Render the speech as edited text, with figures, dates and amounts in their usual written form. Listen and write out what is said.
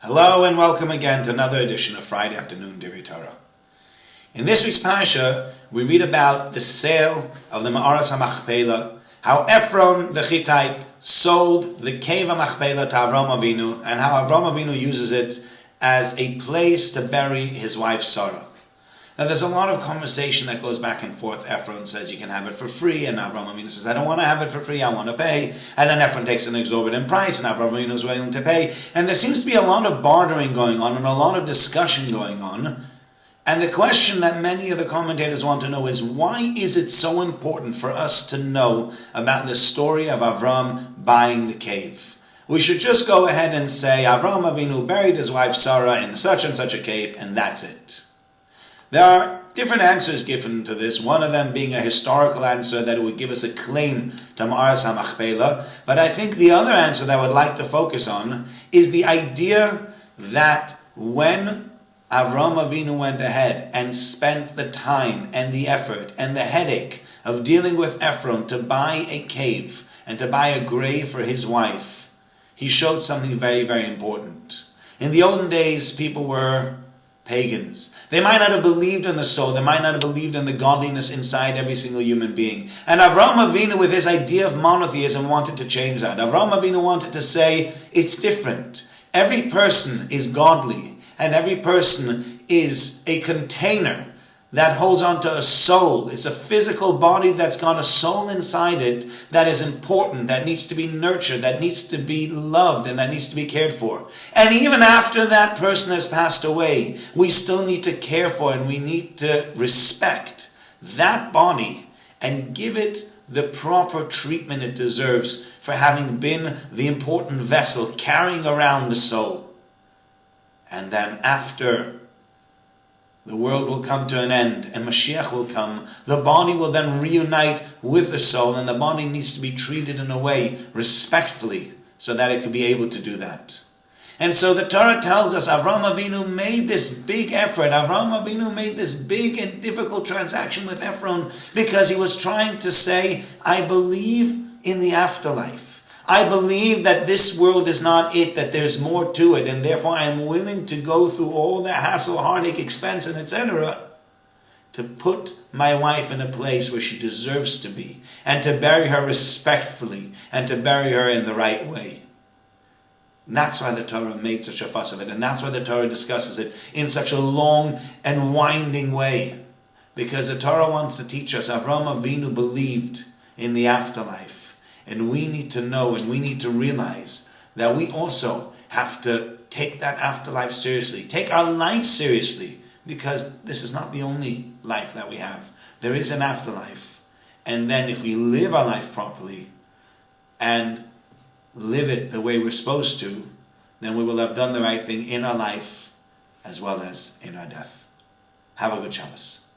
Hello and welcome again to another edition of Friday Afternoon Divrei Torah. In this week's parasha, we read about the sale of the Ma'aras HaMachpelah, how Ephron the Hittite sold the cave HaMachpelah to Avram Avinu, and how Avram Avinu uses it as a place to bury his wife Sarah. Now there's a lot of conversation that goes back and forth. Ephron says you can have it for free, and Avram Avinu says I don't want to have it for free, I want to pay. And then Ephron takes an exorbitant price, and Avram Avinu is willing to pay. And there seems to be a lot of bartering going on and a lot of discussion going on. And the question that many of the commentators want to know is, why is it so important for us to know about the story of Avram buying the cave? We should just go ahead and say Avram Avinu buried his wife Sarah in such and such a cave, and that's it. There are different answers given to this, one of them being a historical answer that it would give us a claim to Ma'aras HaMachpelah, but I think the other answer that I would like to focus on is the idea that when Avram Avinu went ahead and spent the time and the effort and the headache of dealing with Ephron to buy a cave and to buy a grave for his wife, he showed something very, very important. In the olden days, people were pagans. They might not have believed in the soul. They might not have believed in the godliness inside every single human being. And Avram Avinu, with his idea of monotheism, wanted to change that. Avram Avinu wanted to say, it's different. Every person is godly, and every person is a container that holds on to a soul. It's a physical body that's got a soul inside it that is important, that needs to be nurtured, that needs to be loved, and that needs to be cared for. And even after that person has passed away, we still need to care for and we need to respect that body and give it the proper treatment it deserves for having been the important vessel carrying around the soul. And then after the world will come to an end and Mashiach will come, the body will then reunite with the soul, and the body needs to be treated in a way respectfully so that it could be able to do that. And so the Torah tells us Avram Avinu made this big effort. Avram Avinu made this big and difficult transaction with Ephron because he was trying to say, I believe in the afterlife. I believe that this world is not it, that there's more to it, and therefore I am willing to go through all the hassle, heartache, expense, and etc. to put my wife in a place where she deserves to be, and to bury her respectfully, and to bury her in the right way. And that's why the Torah made such a fuss of it, and that's why the Torah discusses it in such a long and winding way. Because the Torah wants to teach us, Avram Avinu believed in the afterlife. And we need to know and we need to realize that we also have to take that afterlife seriously. Take our life seriously, because this is not the only life that we have. There is an afterlife. And then if we live our life properly and live it the way we're supposed to, then we will have done the right thing in our life as well as in our death. Have a good Shabbos.